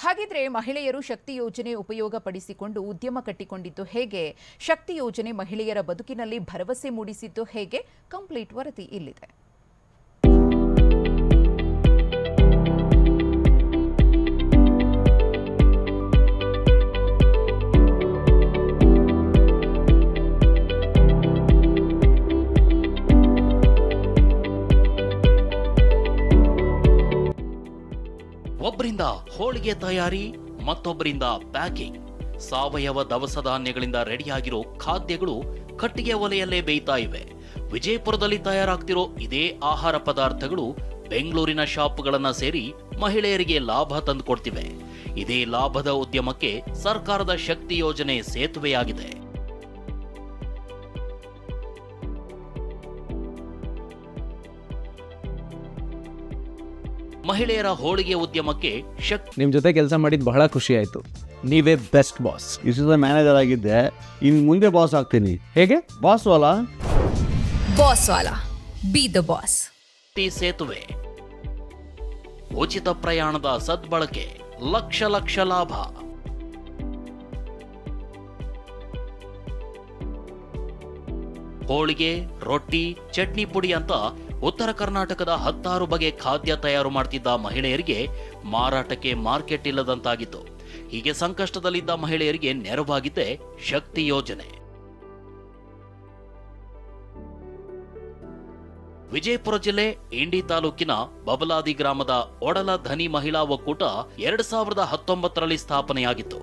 ಹಾಗಿದ್ರೆ ಮಹಿಳೆಯರು ಶಕ್ತಿ ಯೋಜನೆ ಉಪಯೋಗ ಪಡಿಸಿಕೊಂಡು ಉದ್ಯಮ ಕಟ್ಟಿಕೊಂಡಿದ್ದು ಹೇಗೆ? ಶಕ್ತಿ ಯೋಜನೆ ಮಹಿಳೆಯರ ಬದುಕಿನಲ್ಲಿ ಭರವಸೆ ಮೂಡಿಸಿದ್ದು ಹೇಗೆ? ಕಂಪ್ಲೀಟ್ ವರದಿ ಇಲ್ಲಿದೆ. ಒಬ್ಬರಿಂದ ಹೋಳಿಗೆ ತಯಾರಿ, ಮತ್ತೊಬ್ಬರಿಂದ ಪ್ಯಾಕಿಂಗ್. ಸಾವಯವ ದವಸ ಧಾನ್ಯಗಳಿಂದ ರೆಡಿಯಾಗಿರೋ ಖಾದ್ಯಗಳು ಕಟ್ಟಿಗೆ ಒಲೆಯಲ್ಲೇ ಬೇಯ್ತಾ ಇವೆ. ವಿಜಯಪುರದಲ್ಲಿ ತಯಾರಾಗ್ತಿರೋ ಇದೇ ಆಹಾರ ಪದಾರ್ಥಗಳು ಬೆಂಗಳೂರಿನ ಶಾಪ್ಗಳನ್ನ ಸೇರಿ ಮಹಿಳೆಯರಿಗೆ ಲಾಭ ತಂದುಕೊಡ್ತಿವೆ. ಇದೇ ಲಾಭದ ಉದ್ಯಮಕ್ಕೆ ಸರ್ಕಾರದ ಶಕ್ತಿ ಯೋಜನೆ ಸೇತುವೆಯಾಗಿದೆ. ಮಹಿಳೆಯರ ಹೋಳಿಗೆ ಉದ್ಯಮಕ್ಕೆ ನಿಮ್ ಜೊತೆ ಕೆಲಸ ಮಾಡಿದ್ ಬಹಳ ಖುಷಿ ಆಯ್ತು. ನೀವೇ ಬೆಸ್ಟ್ ಬಾಸ್. ಇಷ್ಟು ಮ್ಯಾನೇಜರ್ ಆಗಿದ್ದೆ, ಇನ್ ಮುಂದೆ ಬಾಸ್ ಆಗ್ತೀನಿ. ಹೇಗೆ? Boss Vala B the boss. ಸೇತುವೆ, ಉಚಿತ ಪ್ರಯಾಣದ ಸದ್ಬಳಕೆ, ಲಕ್ಷ ಲಕ್ಷ ಲಾಭ. ಹೋಳಿಗೆ, ರೊಟ್ಟಿ, ಚಟ್ನಿ ಪುಡಿ ಅಂತ ಉತ್ತರ ಕರ್ನಾಟಕದ 16 ಬಗೆ ಖಾದ್ಯ ತಯಾರು ಮಾಡ್ತಿದ್ದ ಮಹಿಳೆಯರಿಗೆ ಮಾರಾಟಕ್ಕೆ ಮಾರ್ಕೆಟ್ ಇಲ್ಲದಂತಾಗಿತ್ತು. ಹೀಗೆ ಸಂಕಷ್ಟದಲ್ಲಿದ್ದ ಮಹಿಳೆಯರಿಗೆ ನೆರವಾಗಿದ್ದೆ ಶಕ್ತಿ ಯೋಜನೆ. ವಿಜಯಪುರ ಜಿಲ್ಲೆ ಇಂಡಿ ತಾಲೂಕಿನ ಬಬಲಾದಿ ಗ್ರಾಮದ ಒಡಲ ಧನಿ ಮಹಿಳಾ ಒಕ್ಕೂಟ 2019ರಲ್ಲಿ ಸ್ಥಾಪನೆಯಾಗಿತ್ತು.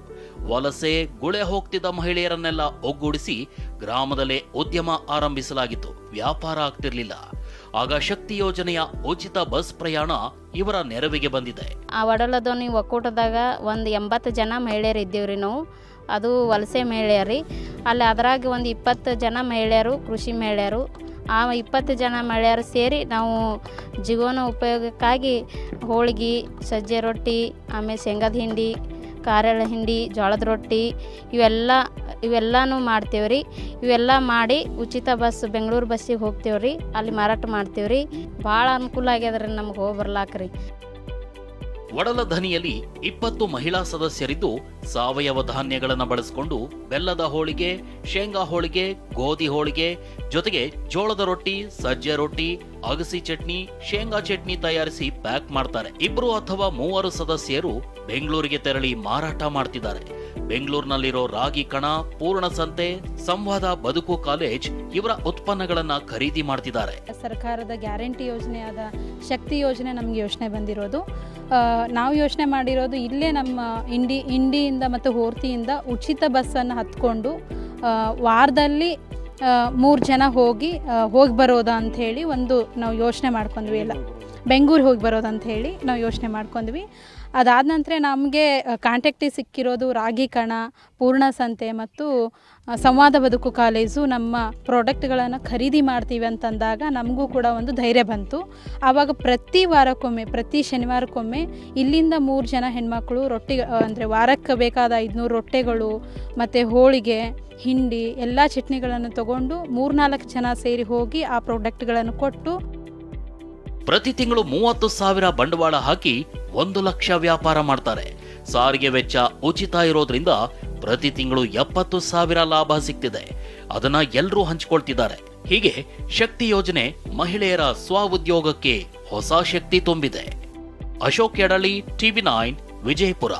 ವಲಸೆ ಗುಳೆ ಹೋಗ್ತಿದ್ದ ಮಹಿಳೆಯರನ್ನೆಲ್ಲ ಒಗ್ಗೂಡಿಸಿ ಗ್ರಾಮದಲ್ಲೇ ಉದ್ಯಮ ಆರಂಭಿಸಲಾಗಿತ್ತು. ವ್ಯಾಪಾರ ಆಗ್ತಿರ್ಲಿಲ್ಲ. ಆಗ ಶಕ್ತಿ ಯೋಜನೆಯ ಉಚಿತ ಬಸ್ ಪ್ರಯಾಣ ಇವರ ನೆರವಿಗೆ ಬಂದಿದೆ. ಆ ಒಡಲಧನಿ ಒಕ್ಕೂಟದಾಗ ಒಂದು 80 ಜನ ಮಹಿಳೆಯರು ಇದ್ದೀವ್ರಿ ನಾವು. ಅದು ವಲಸೆ ಮಹಿಳೆಯರಿ. ಅಲ್ಲಿ ಅದರಾಗ ಒಂದು 20 ಜನ ಮಹಿಳೆಯರು ಕೃಷಿ ಮಹಿಳೆಯರು. ಆ 20 ಜನ ಮಹಿಳೆಯರು ಸೇರಿ ನಾವು ಜೀವನ ಉಪಯೋಗಕ್ಕಾಗಿ ಹೋಳಿಗೆ, ಸಜ್ಜೆ ರೊಟ್ಟಿ, ಆಮೇಲೆ ಶೇಂಗಾದ ಹಿಂಡಿ, ಕಾರೆಳ ಹಿಂಡಿ, ಜೋಳದ ರೊಟ್ಟಿ ಇವೆಲ್ಲನೂ ಮಾಡ್ತೇವ್ರಿ. ಇವೆಲ್ಲ ಮಾಡಿ ಉಚಿತ ಬಸ್ ಬೆಂಗಳೂರು ಬಸ್ಸಿಗೆ ಹೋಗ್ತೇವ್ರಿ. ಅಲ್ಲಿ ಮಾರಾಟ ಮಾಡ್ತೇವ್ರಿ. ಭಾಳ ಅನುಕೂಲ ಆಗ್ಯದ್ರಿ ನಮ್ಗೆ ಹೋಗಿ ಬರ್ಲಾಕ್ರಿ. ಒಡಲ ಧನಿಯಲ್ಲಿ 20 ಮಹಿಳಾ ಸದಸ್ಯರಿದ್ದು ಸಾವಯವ ಧಾನ್ಯಗಳನ್ನು ಬಳಸಿಕೊಂಡು ಬೆಲ್ಲದ ಹೋಳಿಗೆ, ಶೇಂಗಾ ಹೋಳಿಗೆ, ಗೋಧಿ ಹೋಳಿಗೆ ಜೊತೆಗೆ ಜೋಳದ ರೊಟ್ಟಿ, ಸಜ್ಜೆ ರೊಟ್ಟಿ, ಅಗಸಿ ಚಟ್ನಿ, ಶೇಂಗಾ ಚಟ್ನಿ ತಯಾರಿಸಿ ಪ್ಯಾಕ್ ಮಾಡ್ತಾರೆ. 2 ಅಥವಾ 3 ಸದಸ್ಯರು ಬೆಂಗಳೂರಿಗೆ ತೆರಳಿ ಮಾರಾಟ ಮಾಡ್ತಿದ್ದಾರೆ. ಬೆಂಗಳೂರಿನಲ್ಲಿರೋ ರಾಗಿ ಕಣ, ಪೂರ್ಣ ಸಂತೆ, ಸಂವಾದ ಬದುಕು ಕಾಲೇಜ್ ಇವರ ಉತ್ಪನ್ನಗಳನ್ನ ಖರೀದಿ ಮಾಡ್ತಿದ್ದಾರೆ. ಸರ್ಕಾರದ ಗ್ಯಾರಂಟಿ ಯೋಜನೆಯಾದ ಶಕ್ತಿ ಯೋಜನೆ ನಮ್ಗೆ ಯೋಚನೆ ಬಂದಿರೋದು. ನಾವು ಯೋಚನೆ ಮಾಡಿರೋದು ಇಲ್ಲೇ ನಮ್ಮ ಇಂಡಿಯಿಂದ ಮತ್ತು ಹೋರ್ತಿಯಿಂದ ಉಚಿತ ಬಸ್ಸನ್ನು ಹತ್ಕೊಂಡು ವಾರದಲ್ಲಿ 3 ಜನ ಹೋಗಿ ಬರೋದಾ ಅಂಥೇಳಿ ನಾವು ಯೋಚನೆ ಮಾಡ್ಕೊಂಡ್ವಿ. ಎಲ್ಲ ಬೆಂಗಳೂರು ಹೋಗಿ ಬರೋದಂತ ಹೇಳಿ ನಾವು ಯೋಚನೆ ಮಾಡ್ಕೊಂಡ್ವಿ. ಅದಾದ ನಂತರ ನಮಗೆ ಕಾಂಟ್ಯಾಕ್ಟಿಗೆ ಸಿಕ್ಕಿರೋದು ರಾಗಿ ಕಣ, ಪೂರ್ಣ ಸಂತೆ ಮತ್ತು ಸಂವಾದ ಬದುಕು ಕಾಲೇಜು ನಮ್ಮ ಪ್ರಾಡಕ್ಟ್ಗಳನ್ನು ಖರೀದಿ ಮಾಡ್ತೀವಿ ಅಂತಂದಾಗ ನಮಗೂ ಕೂಡ ಒಂದು ಧೈರ್ಯ ಬಂತು. ಆವಾಗ ಪ್ರತಿ ವಾರಕ್ಕೊಮ್ಮೆ, ಪ್ರತಿ ಶನಿವಾರಕ್ಕೊಮ್ಮೆ ಇಲ್ಲಿಂದ 3 ಜನ ಹೆಣ್ಮಕ್ಳು ರೊಟ್ಟಿ ಅಂದರೆ ವಾರಕ್ಕೆ ಬೇಕಾದ 500 ರೊಟ್ಟಿಗಳು ಮತ್ತು ಹೋಳಿಗೆ, ಹಿಂಡಿ ಎಲ್ಲ ಚಟ್ನಿಗಳನ್ನು ತಗೊಂಡು 3-4 ಜನ ಸೇರಿ ಹೋಗಿ ಆ ಪ್ರಾಡಕ್ಟ್ಗಳನ್ನು ಕೊಟ್ಟು ಪ್ರತಿ ತಿಂಗಳು 30,000 ಬಂಡವಾಳ ಹಾಕಿ 1 ಲಕ್ಷ ವ್ಯಾಪಾರ ಮಾಡ್ತಾರೆ. ಸಾರಿಗೆ ವೆಚ್ಚ ಉಚಿತ ಇರೋದ್ರಿಂದ ಪ್ರತಿ ತಿಂಗಳು 70,000 ಲಾಭ ಸಿಗ್ತಿದೆ. ಅದನ್ನ ಎಲ್ಲರೂ ಹಂಚಿಕೊಳ್ತಿದ್ದಾರೆ. ಹೀಗೆ ಶಕ್ತಿ ಯೋಜನೆ ಮಹಿಳೆಯರ ಸ್ವಉದ್ಯೋಗಕ್ಕೆ ಹೊಸ ಶಕ್ತಿ ತುಂಬಿದೆ. ಅಶೋಕ್ ಯಡಳಿ, TV9, ವಿಜಯಪುರ.